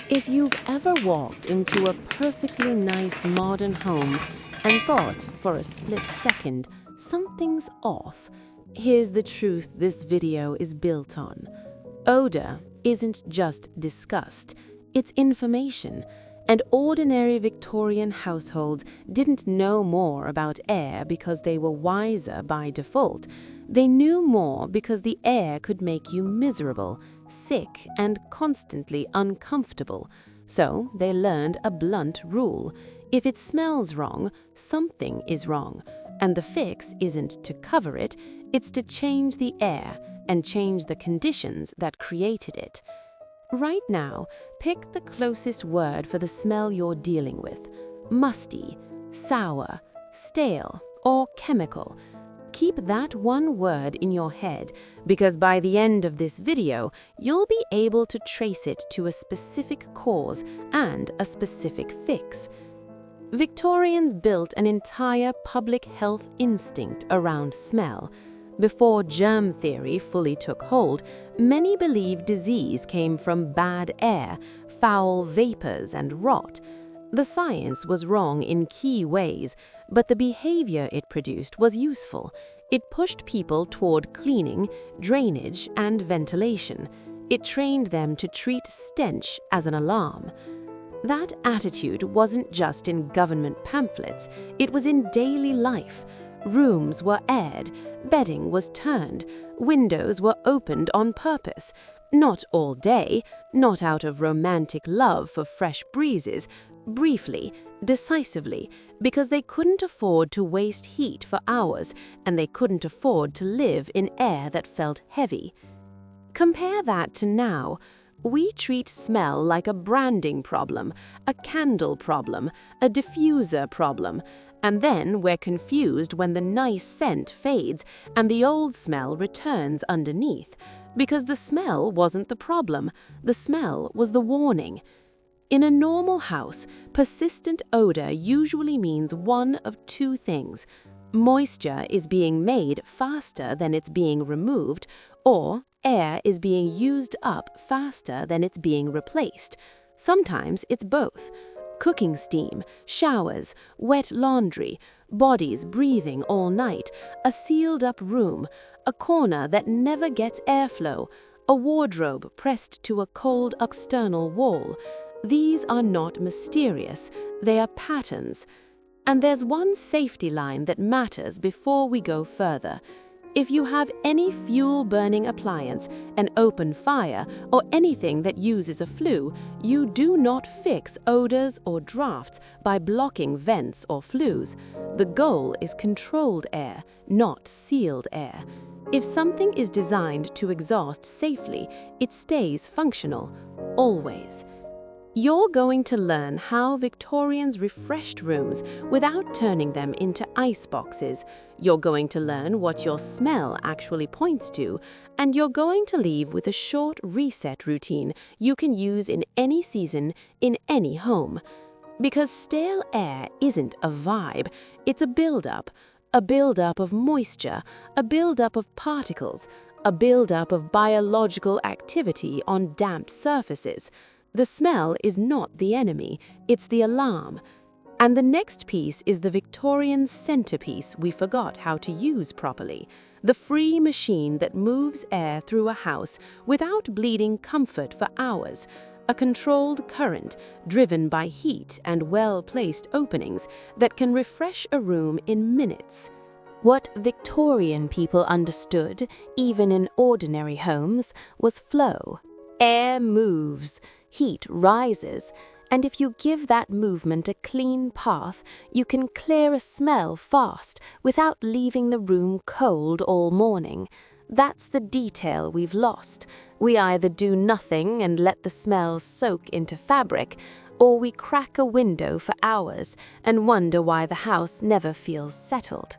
If you've ever walked into a perfectly nice modern home and thought for a split second something's off, here's the truth this video is built on. Odor isn't just disgust, it's information. And ordinary Victorian households didn't know more about air because they were wiser by default. They knew more because the air could make you miserable, sick, and constantly uncomfortable. So they learned a blunt rule. If it smells wrong, something is wrong. And the fix isn't to cover it, it's to change the air and change the conditions that created it. Right now, pick the closest word for the smell you're dealing with: musty, sour, stale, or chemical. Keep that one word in your head, because by the end of this video, you'll be able to trace it to a specific cause and a specific fix. Victorians built an entire public health instinct around smell. Before germ theory fully took hold, many believed disease came from bad air, foul vapors, and rot. The science was wrong in key ways, but the behavior it produced was useful. It pushed people toward cleaning, drainage, and ventilation. It trained them to treat stench as an alarm. That attitude wasn't just in government pamphlets, it was in daily life. Rooms were aired, bedding was turned, windows were opened on purpose. Not all day, not out of romantic love for fresh breezes, briefly, decisively, because they couldn't afford to waste heat for hours, and they couldn't afford to live in air that felt heavy. Compare that to now. We treat smell like a branding problem, a candle problem, a diffuser problem, and then we're confused when the nice scent fades and the old smell returns underneath, because the smell wasn't the problem, the smell was the warning. In a normal house, persistent odor usually means one of two things: moisture is being made faster than it's being removed, or air is being used up faster than it's being replaced. Sometimes it's both. Cooking steam, showers, wet laundry, bodies breathing all night, a sealed-up room, a corner that never gets airflow, a wardrobe pressed to a cold external wall. These are not mysterious, they are patterns. And there's one safety line that matters before we go further. If you have any fuel-burning appliance, an open fire, or anything that uses a flue, you do not fix odors or drafts by blocking vents or flues. The goal is controlled air, not sealed air. If something is designed to exhaust safely, it stays functional, always. You're going to learn how Victorians refreshed rooms without turning them into ice boxes. You're going to learn what your smell actually points to, and you're going to leave with a short reset routine you can use in any season, in any home. Because stale air isn't a vibe, it's a buildup of moisture, a buildup of particles, a buildup of biological activity on damp surfaces. The smell is not the enemy, it's the alarm. And the next piece is the Victorian centerpiece we forgot how to use properly. The free machine that moves air through a house without bleeding comfort for hours. A controlled current driven by heat and well-placed openings that can refresh a room in minutes. What Victorian people understood, even in ordinary homes, was flow. Air moves. Heat rises, and if you give that movement a clean path, you can clear a smell fast without leaving the room cold all morning. That's the detail we've lost. We either do nothing and let the smells soak into fabric, or we crack a window for hours and wonder why the house never feels settled.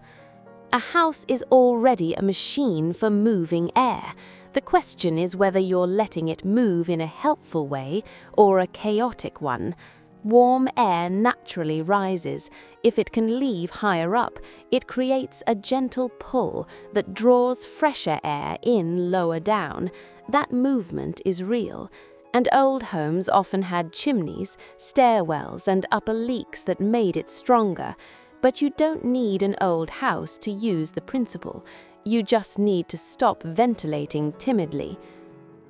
A house is already a machine for moving air. The question is whether you're letting it move in a helpful way or a chaotic one. Warm air naturally rises. If it can leave higher up, it creates a gentle pull that draws fresher air in lower down. That movement is real, and old homes often had chimneys, stairwells, and upper leaks that made it stronger. But you don't need an old house to use the principle. You just need to stop ventilating timidly.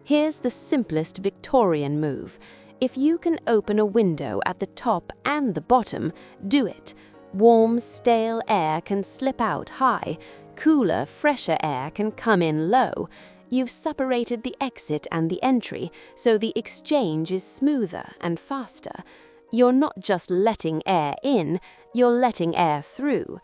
Here's the simplest Victorian move. If you can open a window at the top and the bottom, do it. Warm, stale air can slip out high. Cooler, fresher air can come in low. You've separated the exit and the entry, so the exchange is smoother and faster. You're not just letting air in, you're letting air through.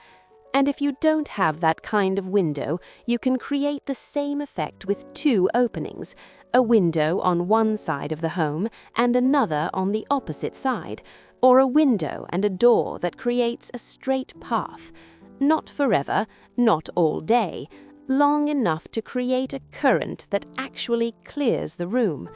And if you don't have that kind of window, you can create the same effect with two openings, a window on one side of the home and another on the opposite side, or a window and a door that creates a straight path. Not forever, not all day, long enough to create a current that actually clears the room.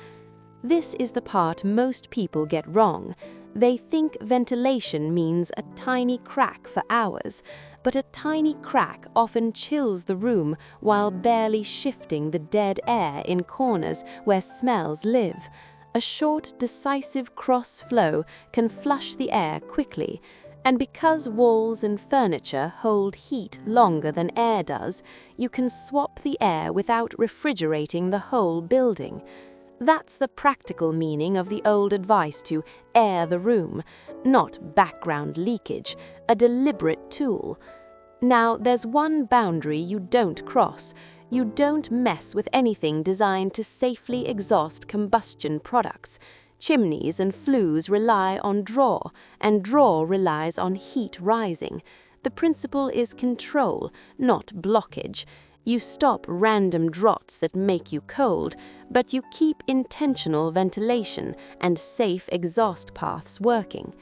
This is the part most people get wrong. They think ventilation means a tiny crack for hours, but a tiny crack often chills the room while barely shifting the dead air in corners where smells live. A short, decisive cross flow can flush the air quickly, and because walls and furniture hold heat longer than air does, you can swap the air without refrigerating the whole building. That's the practical meaning of the old advice to air the room, not background leakage, a deliberate tool. Now, there's one boundary you don't cross. You don't mess with anything designed to safely exhaust combustion products. Chimneys and flues rely on draw, and draw relies on heat rising. The principle is control, not blockage. You stop random draughts that make you cold, but you keep intentional ventilation and safe exhaust paths working.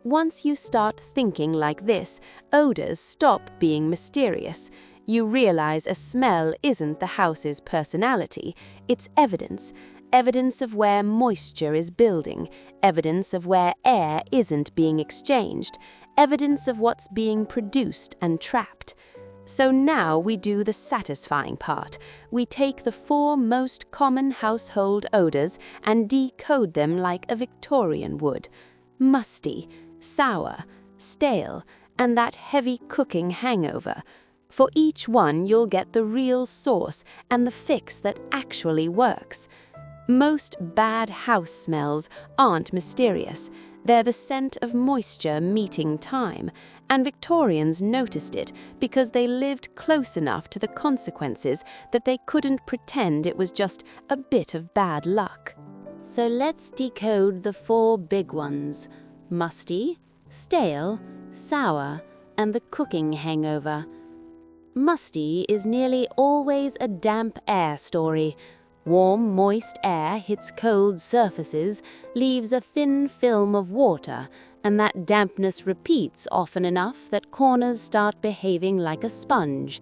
Once you start thinking like this, odors stop being mysterious. You realize a smell isn't the house's personality, it's evidence. Evidence of where moisture is building, evidence of where air isn't being exchanged, evidence of what's being produced and trapped. So now we do the satisfying part. We take the 4 most common household odors and decode them like a Victorian would. Musty, sour, stale, and that heavy cooking hangover. For each one, you'll get the real source and the fix that actually works. Most bad house smells aren't mysterious. They're the scent of moisture meeting time, and Victorians noticed it because they lived close enough to the consequences that they couldn't pretend it was just a bit of bad luck. So let's decode the 4 big ones: musty, stale, sour, and the cooking hangover. Musty is nearly always a damp air story. Warm, moist air hits cold surfaces, leaves a thin film of water, and that dampness repeats often enough that corners start behaving like a sponge.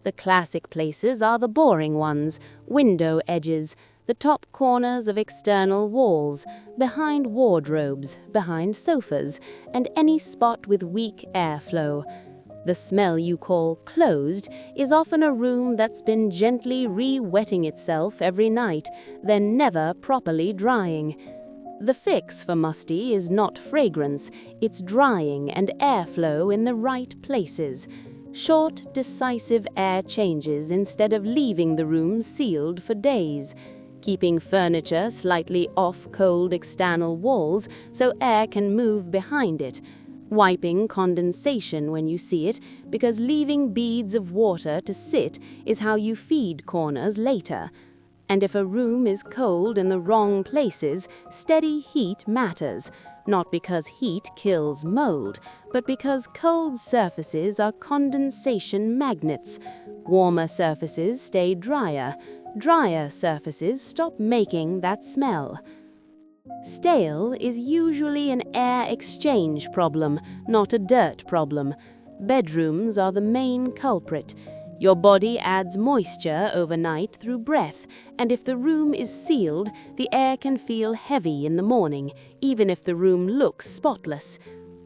The classic places are the boring ones: window edges, the top corners of external walls, behind wardrobes, behind sofas, and any spot with weak airflow. The smell you call closed is often a room that's been gently re-wetting itself every night, then never properly drying. The fix for musty is not fragrance, it's drying and airflow in the right places. Short, decisive air changes instead of leaving the room sealed for days. Keeping furniture slightly off cold external walls so air can move behind it. Wiping condensation when you see it, because leaving beads of water to sit is how you feed corners later. And if a room is cold in the wrong places, steady heat matters, not because heat kills mold, but because cold surfaces are condensation magnets. Warmer surfaces stay drier. Drier surfaces stop making that smell. Stale is usually an air exchange problem, not a dirt problem. Bedrooms are the main culprit. Your body adds moisture overnight through breath, and if the room is sealed, the air can feel heavy in the morning, even if the room looks spotless.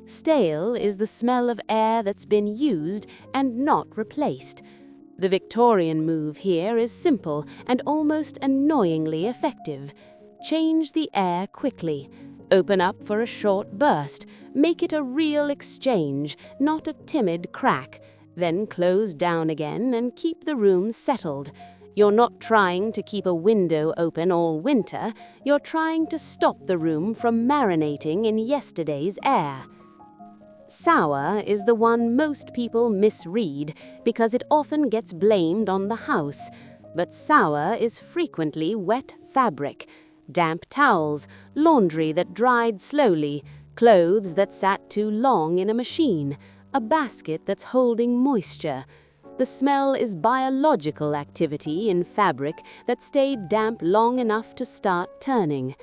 Stale is the smell of air that's been used and not replaced. The Victorian move here is simple and almost annoyingly effective. Change the air quickly. Open up for a short burst. Make it a real exchange, not a timid crack. Then close down again and keep the room settled. You're not trying to keep a window open all winter. You're trying to stop the room from marinating in yesterday's air. Sour is the one most people misread because it often gets blamed on the house. But sour is frequently wet fabric, damp towels, laundry that dried slowly, clothes that sat too long in a machine, a basket that's holding moisture. The smell is biological activity in fabric that stayed damp long enough to start turning.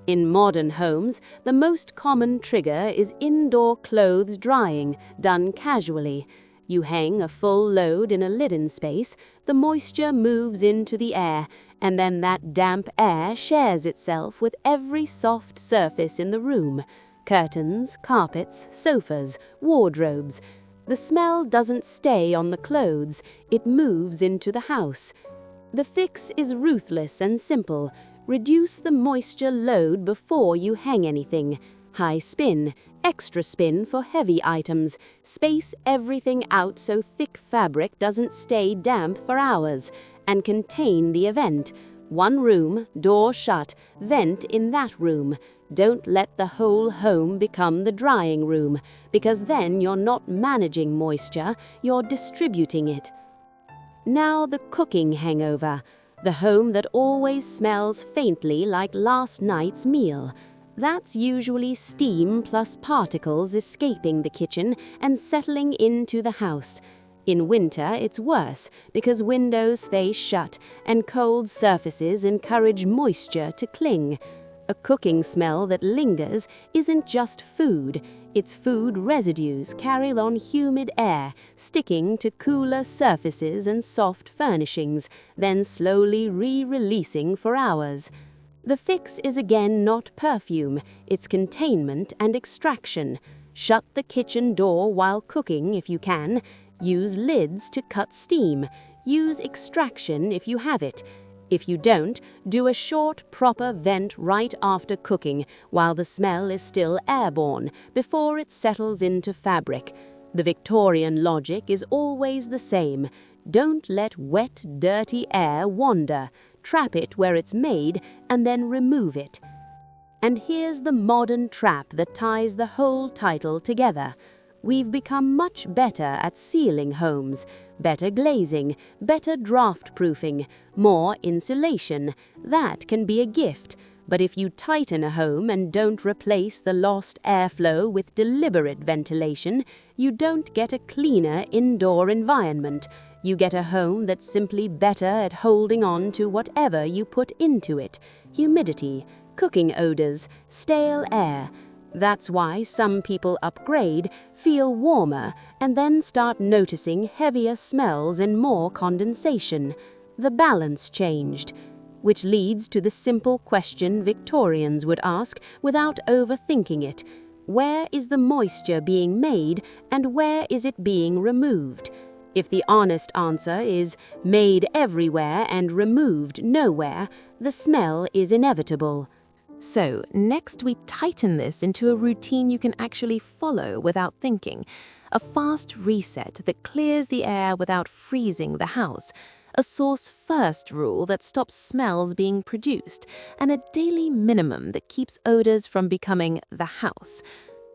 In modern homes, the most common trigger is indoor clothes drying, done casually. You hang a full load in a linen space, the moisture moves into the air, and then that damp air shares itself with every soft surface in the room. Curtains, carpets, sofas, wardrobes. The smell doesn't stay on the clothes, it moves into the house. The fix is ruthless and simple. Reduce the moisture load before you hang anything. High spin, extra spin for heavy items. Space everything out so thick fabric doesn't stay damp for hours. And contain the event. One room, door shut, vent in that room. Don't let the whole home become the drying room, because then you're not managing moisture, you're distributing it. Now the cooking hangover. The home that always smells faintly like last night's meal. That's usually steam plus particles escaping the kitchen and settling into the house. In winter, it's worse because windows stay shut and cold surfaces encourage moisture to cling. A cooking smell that lingers isn't just food. Its food residues carried on humid air, sticking to cooler surfaces and soft furnishings, then slowly re-releasing for hours. The fix is again not perfume, it's containment and extraction. Shut the kitchen door while cooking if you can. Use lids to cut steam. Use extraction if you have it. If you don't, do a short, proper vent right after cooking while the smell is still airborne, before it settles into fabric. The Victorian logic is always the same. Don't let wet, dirty air wander. Trap it where it's made and then remove it. And here's the modern trap that ties the whole title together. We've become much better at sealing homes, better glazing, better draft-proofing, more insulation. That can be a gift, but if you tighten a home and don't replace the lost airflow with deliberate ventilation, you don't get a cleaner indoor environment. You get a home that's simply better at holding on to whatever you put into it. Humidity, cooking odors, stale air. That's why some people upgrade, feel warmer, and then start noticing heavier smells and more condensation. The balance changed. Which leads to the simple question Victorians would ask without overthinking it. Where is the moisture being made and where is it being removed? If the honest answer is made everywhere and removed nowhere, the smell is inevitable. So, next we tighten this into a routine you can actually follow without thinking. A fast reset that clears the air without freezing the house. A source-first rule that stops smells being produced. And a daily minimum that keeps odors from becoming the house.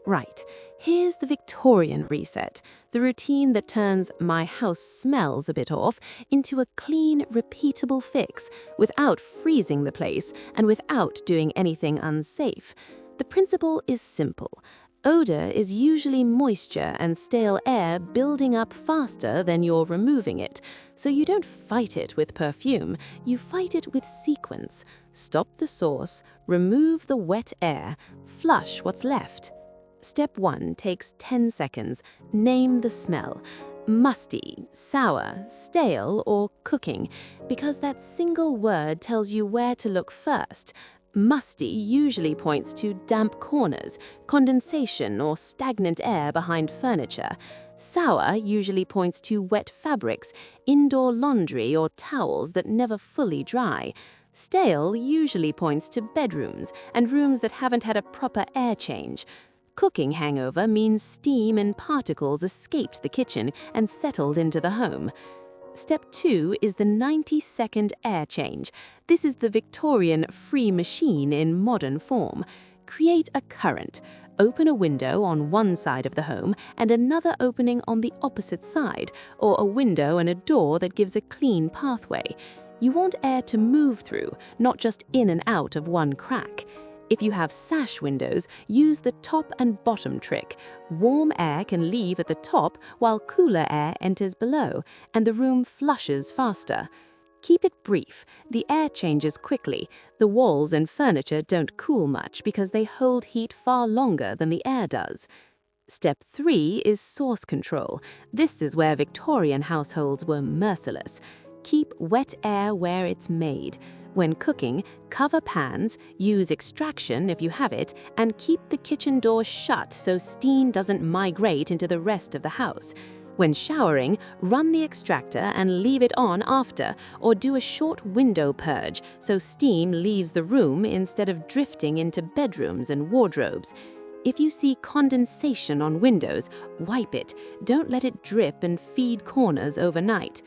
Right, here's the Victorian reset, the routine that turns "my house smells a bit off" into a clean, repeatable fix without freezing the place and without doing anything unsafe. The principle is simple. Odor is usually moisture and stale air building up faster than you're removing it. So you don't fight it with perfume, you fight it with sequence. Stop the source, remove the wet air, flush what's left. Step 1 takes 10 seconds. Name the smell. Musty, sour, stale, or cooking, because that single word tells you where to look first. Musty usually points to damp corners, condensation, or stagnant air behind furniture. Sour usually points to wet fabrics, indoor laundry, or towels that never fully dry. Stale usually points to bedrooms and rooms that haven't had a proper air change. Cooking hangover means steam and particles escaped the kitchen and settled into the home. Step 2 is the 90-second air change. This is the Victorian free machine in modern form. Create a current. Open a window on one side of the home and another opening on the opposite side, or a window and a door that gives a clean pathway. You want air to move through, not just in and out of one crack. If you have sash windows, use the top and bottom trick. Warm air can leave at the top while cooler air enters below, and the room flushes faster. Keep it brief. The air changes quickly. The walls and furniture don't cool much because they hold heat far longer than the air does. Step 3 is source control. This is where Victorian households were merciless. Keep wet air where it's made. When cooking, cover pans, use extraction if you have it, and keep the kitchen door shut so steam doesn't migrate into the rest of the house. When showering, run the extractor and leave it on after, or do a short window purge so steam leaves the room instead of drifting into bedrooms and wardrobes. If you see condensation on windows, wipe it. Don't let it drip and feed corners overnight.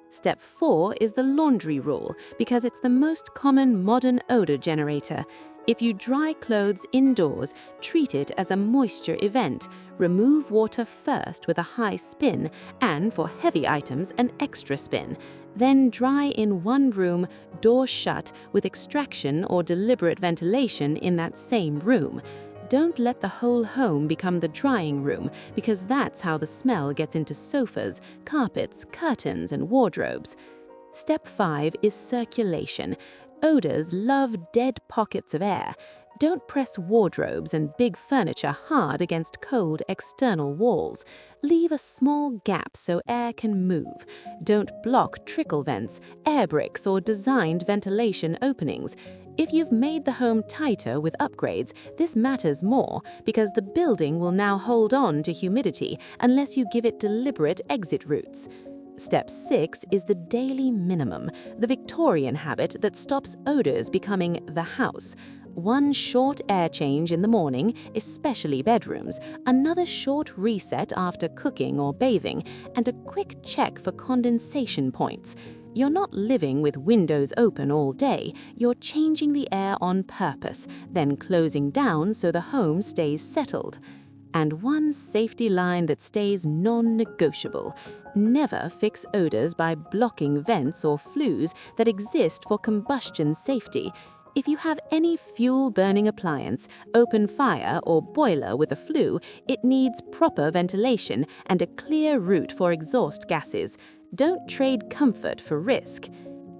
Step 4 is the laundry rule, because it's the most common modern odor generator. If you dry clothes indoors, treat it as a moisture event. Remove water first with a high spin, and for heavy items, an extra spin. Then dry in one room, door shut, with extraction or deliberate ventilation in that same room. Don't let the whole home become the drying room, because that's how the smell gets into sofas, carpets, curtains, and wardrobes. Step 5 is circulation. Odors love dead pockets of air. Don't press wardrobes and big furniture hard against cold external walls. Leave a small gap so air can move. Don't block trickle vents, air bricks, or designed ventilation openings. If you've made the home tighter with upgrades, this matters more because the building will now hold on to humidity unless you give it deliberate exit routes. Step 6 is the daily minimum, the Victorian habit that stops odors becoming the house. One short air change in the morning, especially bedrooms, another short reset after cooking or bathing, and a quick check for condensation points. You're not living with windows open all day, you're changing the air on purpose, then closing down so the home stays settled. And one safety line that stays non-negotiable. Never fix odors by blocking vents or flues that exist for combustion safety. If you have any fuel-burning appliance, open fire, or boiler with a flue, it needs proper ventilation and a clear route for exhaust gases. Don't trade comfort for risk.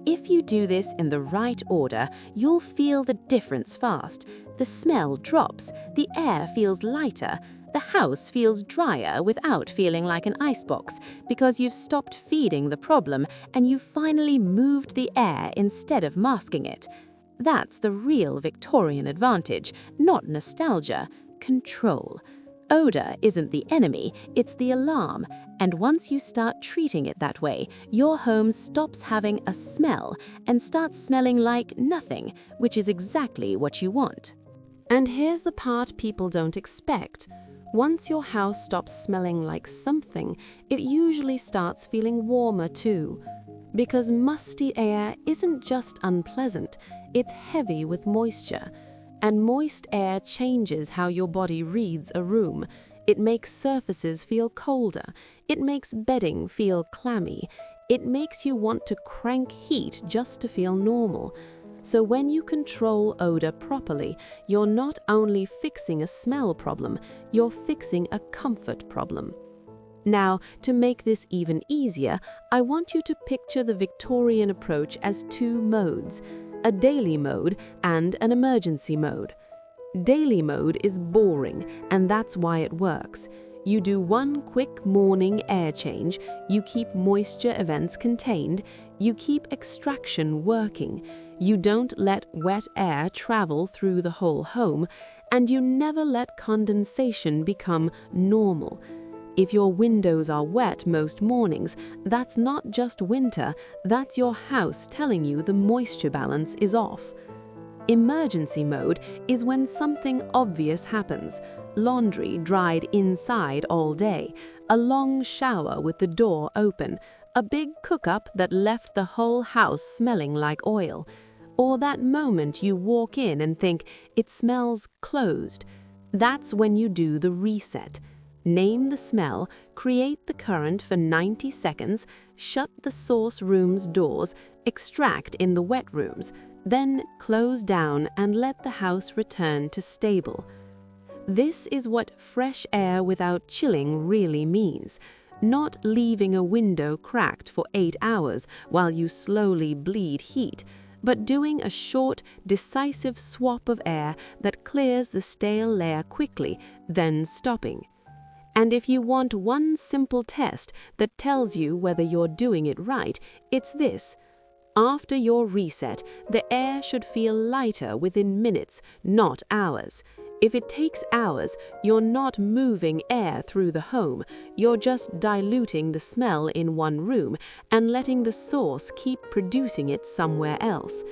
If you do this in the right order, you'll feel the difference fast. The smell drops, the air feels lighter, the house feels drier without feeling like an icebox because you've stopped feeding the problem and you've finally moved the air instead of masking it. That's the real Victorian advantage, not nostalgia, control. Odor isn't the enemy, it's the alarm, and once you start treating it that way, your home stops having a smell and starts smelling like nothing, which is exactly what you want. And here's the part people don't expect. Once your house stops smelling like something, it usually starts feeling warmer too. Because musty air isn't just unpleasant, it's heavy with moisture. And moist air changes how your body reads a room. It makes surfaces feel colder. It makes bedding feel clammy. It makes you want to crank heat just to feel normal. So when you control odor properly, you're not only fixing a smell problem, you're fixing a comfort problem. Now, to make this even easier, I want you to picture the Victorian approach as two modes, a daily mode and an emergency mode. Daily mode is boring, and that's why it works. You do one quick morning air change, you keep moisture events contained, you keep extraction working, you don't let wet air travel through the whole home, and you never let condensation become normal. If your windows are wet most mornings, that's not just winter, that's your house telling you the moisture balance is off. Emergency mode is when something obvious happens. Laundry dried inside all day, a long shower with the door open, a big cook-up that left the whole house smelling like oil, or that moment you walk in and think it smells closed. That's when you do the reset. Name the smell, create the current for 90 seconds, shut the source room's doors, extract in the wet rooms, then close down and let the house return to stable. This is what fresh air without chilling really means. Not leaving a window cracked for 8 hours while you slowly bleed heat, but doing a short, decisive swap of air that clears the stale layer quickly, then stopping. And if you want one simple test that tells you whether you're doing it right, it's this. After your reset, the air should feel lighter within minutes, not hours. If it takes hours, you're not moving air through the home, you're just diluting the smell in one room and letting the source keep producing it somewhere else.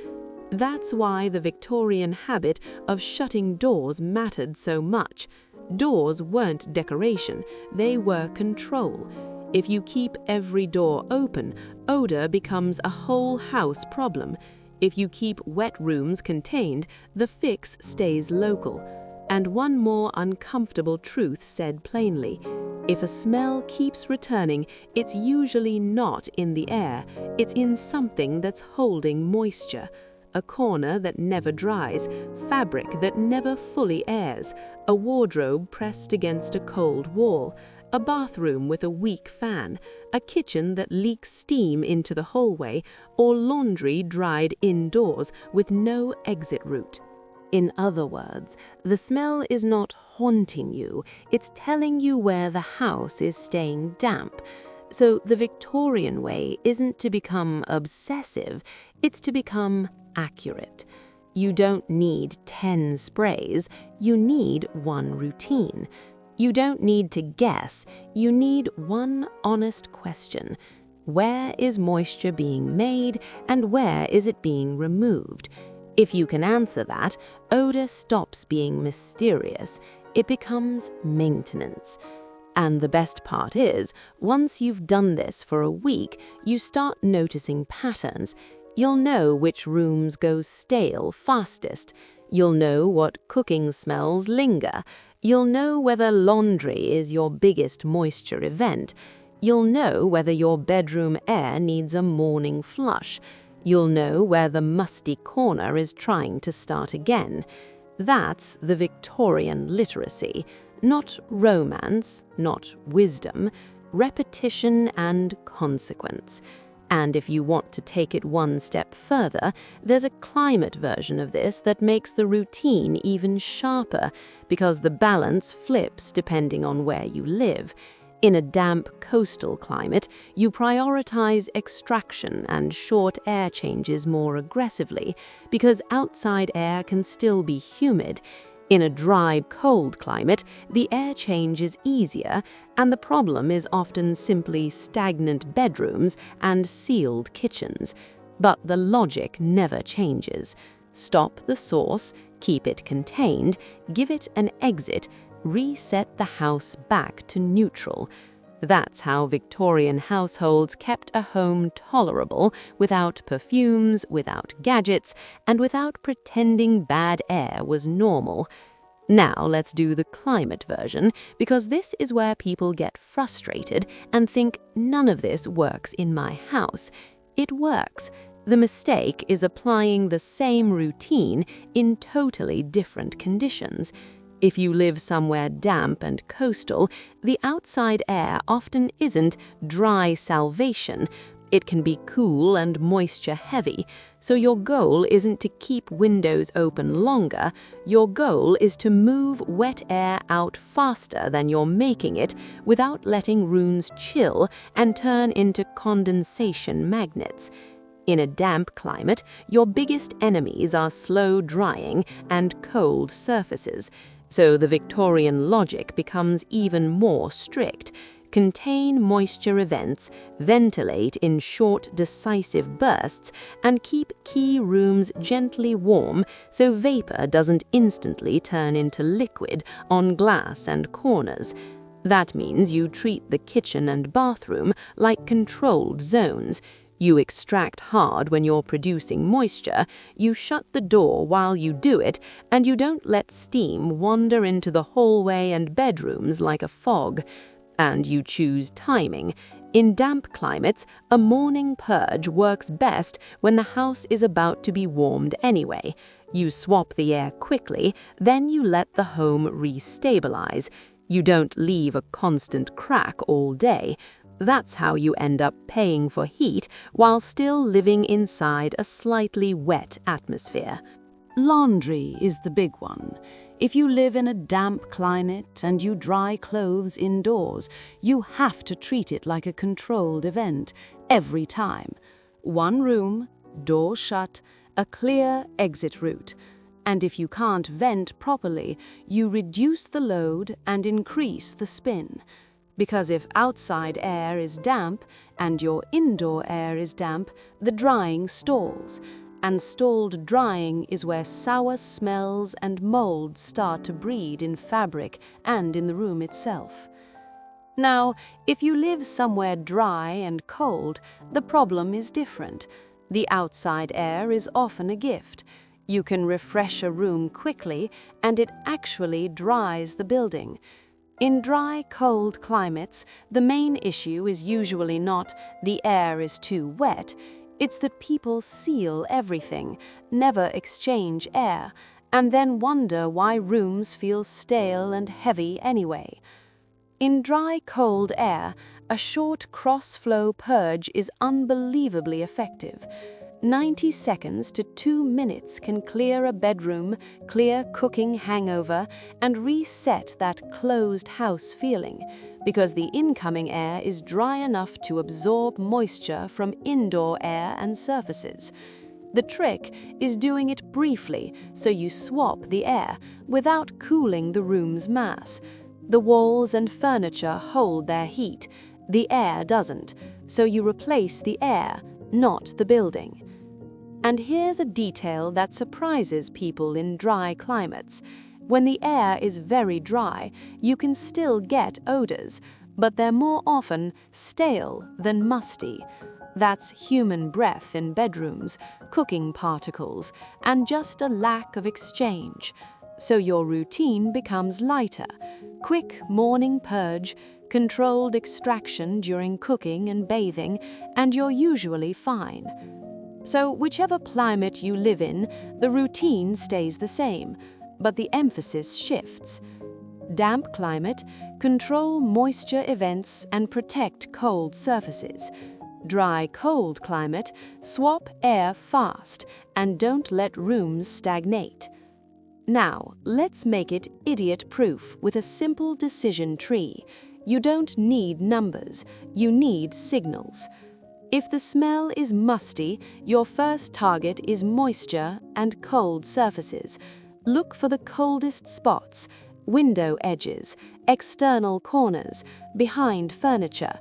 That's why the Victorian habit of shutting doors mattered so much. Doors weren't decoration, they were control. If you keep every door open, odor becomes a whole house problem. If you keep wet rooms contained, the fix stays local. And one more uncomfortable truth said plainly. If a smell keeps returning, it's usually not in the air, it's in something that's holding moisture. A corner that never dries, fabric that never fully airs, a wardrobe pressed against a cold wall, a bathroom with a weak fan, a kitchen that leaks steam into the hallway, or laundry dried indoors with no exit route. In other words, the smell is not haunting you, it's telling you where the house is staying damp. So the Victorian way isn't to become obsessive, it's to become accurate. You don't need 10 sprays, you need one routine. You don't need to guess, you need one honest question. Where is moisture being made and where is it being removed? If you can answer that, odor stops being mysterious. It becomes maintenance. And the best part is, once you've done this for a week, you start noticing patterns. You'll know which rooms go stale fastest. You'll know what cooking smells linger. You'll know whether laundry is your biggest moisture event. You'll know whether your bedroom air needs a morning flush. You'll know where the musty corner is trying to start again. That's the Victorian literacy. Not romance, not wisdom, repetition and consequence. And if you want to take it one step further, there's a climate version of this that makes the routine even sharper, because the balance flips depending on where you live. In a damp coastal climate, you prioritize extraction and short air changes more aggressively, because outside air can still be humid. In a dry, cold climate, the air change is easier, and the problem is often simply stagnant bedrooms and sealed kitchens. But the logic never changes. Stop the source, keep it contained, give it an exit, reset the house back to neutral. That's how Victorian households kept a home tolerable, without perfumes, without gadgets, and without pretending bad air was normal. Now let's do the climate version, because this is where people get frustrated and think none of this works in my house. It works. The mistake is applying the same routine in totally different conditions. If you live somewhere damp and coastal, the outside air often isn't dry salvation. It can be cool and moisture-heavy, so your goal isn't to keep windows open longer. Your goal is to move wet air out faster than you're making it, without letting rooms chill and turn into condensation magnets. In a damp climate, your biggest enemies are slow drying and cold surfaces. So the Victorian logic becomes even more strict. contain moisture events, ventilate in short, decisive bursts, and keep key rooms gently warm so vapor doesn't instantly turn into liquid on glass and corners. That means you treat the kitchen and bathroom like controlled zones. You extract hard when you're producing moisture, you shut the door while you do it, and you don't let steam wander into the hallway and bedrooms like a fog. And you choose timing. In damp climates, a morning purge works best when the house is about to be warmed anyway. You swap the air quickly, then you let the home restabilize. You don't leave a constant crack all day. That's how you end up paying for heat while still living inside a slightly wet atmosphere. Laundry is the big one. If you live in a damp climate and you dry clothes indoors, you have to treat it like a controlled event every time. One room, door shut, a clear exit route. And if you can't vent properly, you reduce the load and increase the spin. Because if outside air is damp and your indoor air is damp, the drying stalls. And stalled drying is where sour smells and mold start to breed in fabric and in the room itself. Now, if you live somewhere dry and cold, the problem is different. The outside air is often a gift. You can refresh a room quickly, and it actually dries the building. In dry, cold climates, the main issue is usually not the air is too wet. It's that people seal everything, never exchange air, and then wonder why rooms feel stale and heavy anyway. In dry, cold air, a short cross-flow purge is unbelievably effective. 90 seconds to 2 minutes can clear a bedroom, clear cooking hangover, and reset that closed house feeling, because the incoming air is dry enough to absorb moisture from indoor air and surfaces. The trick is doing it briefly so you swap the air without cooling the room's mass. The walls and furniture hold their heat, the air doesn't, so you replace the air, not the building. And here's a detail that surprises people in dry climates. When the air is very dry, you can still get odors, but they're more often stale than musty. That's human breath in bedrooms, cooking particles, and just a lack of exchange. So your routine becomes lighter. Quick morning purge, controlled extraction during cooking and bathing, and you're usually fine. So whichever climate you live in, the routine stays the same, but the emphasis shifts. Damp climate, control moisture events and protect cold surfaces. Dry, cold climate, swap air fast and don't let rooms stagnate. Now, let's make it idiot-proof with a simple decision tree. You don't need numbers, you need signals. If the smell is musty, your first target is moisture and cold surfaces. Look for the coldest spots, window edges, external corners, behind furniture.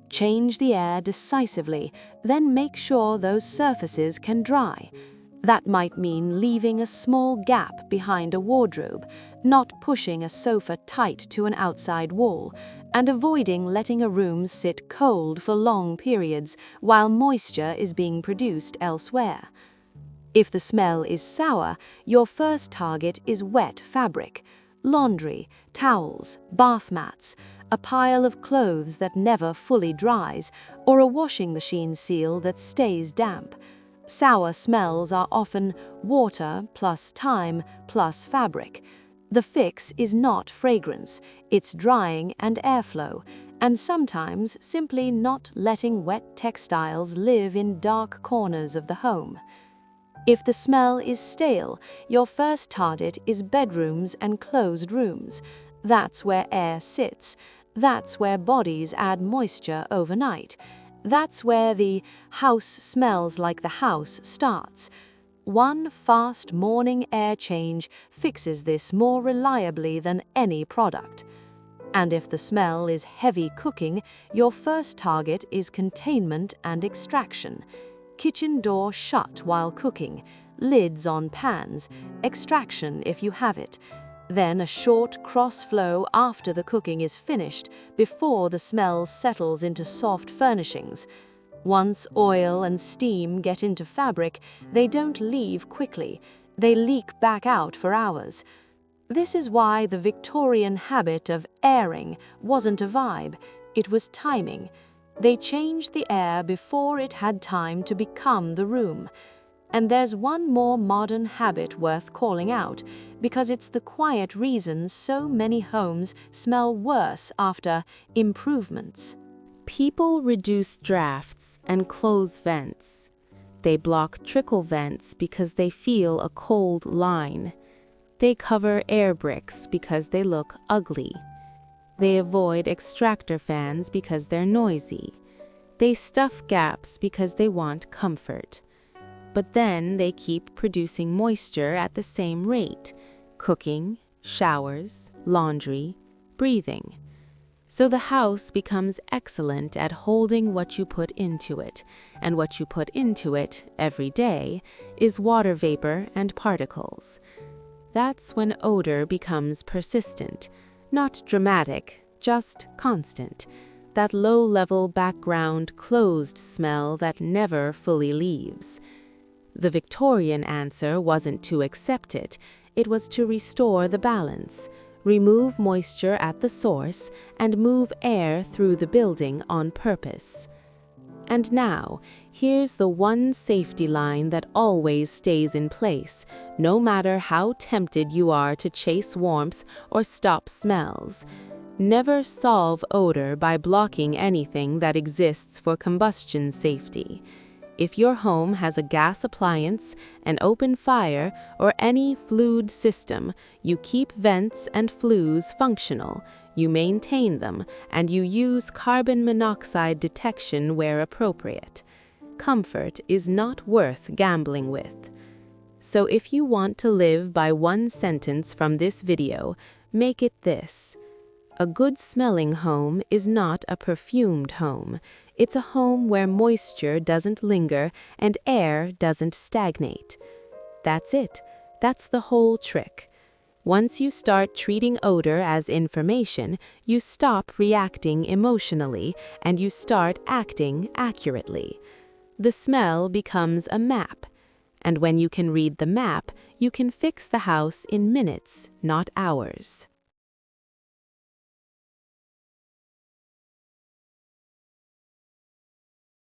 Change the air decisively, then make sure those surfaces can dry. That might mean leaving a small gap behind a wardrobe, not pushing a sofa tight to an outside wall, and avoiding letting a room sit cold for long periods while moisture is being produced elsewhere. If the smell is sour, your first target is wet fabric, laundry, towels, bath mats, a pile of clothes that never fully dries, or a washing machine seal that stays damp. Sour smells are often water plus time plus fabric. The fix is not fragrance, it's drying and airflow, and sometimes simply not letting wet textiles live in dark corners of the home. If the smell is stale, your first target is bedrooms and closed rooms. That's where air sits. That's where bodies add moisture overnight. That's where the house smells like the house starts. One fast morning air change fixes this more reliably than any product. And if the smell is heavy cooking, your first target is containment and extraction. Kitchen door shut while cooking, lids on pans, extraction if you have it. Then a short cross flow after the cooking is finished before the smell settles into soft furnishings. Once oil and steam get into fabric, they don't leave quickly. They leak back out for hours. This is why the Victorian habit of airing wasn't a vibe, it was timing. They changed the air before it had time to become the room. And there's one more modern habit worth calling out, because it's the quiet reason so many homes smell worse after improvements. People reduce drafts and close vents. They block trickle vents because they feel a cold line. They cover air bricks because they look ugly. They avoid extractor fans because they're noisy. They stuff gaps because they want comfort. But then they keep producing moisture at the same rate: cooking, showers, laundry, breathing. So the house becomes excellent at holding what you put into it, and what you put into it every day is water vapor and particles. That's when odor becomes persistent, not dramatic, just constant. That low-level background closed smell that never fully leaves. The Victorian answer wasn't to accept it, it was to restore the balance, remove moisture at the source, and move air through the building on purpose. And now, here's the one safety line that always stays in place, no matter how tempted you are to chase warmth or stop smells. Never solve odor by blocking anything that exists for combustion safety. If your home has a gas appliance, an open fire, or any fluid system, you keep vents and flues functional, you maintain them, and you use carbon monoxide detection where appropriate. Comfort is not worth gambling with. So if you want to live by one sentence from this video, make it this: a good-smelling home is not a perfumed home. It's a home where moisture doesn't linger and air doesn't stagnate. That's it. That's the whole trick. Once you start treating odor as information, you stop reacting emotionally and you start acting accurately. The smell becomes a map. And when you can read the map, you can fix the house in minutes, not hours.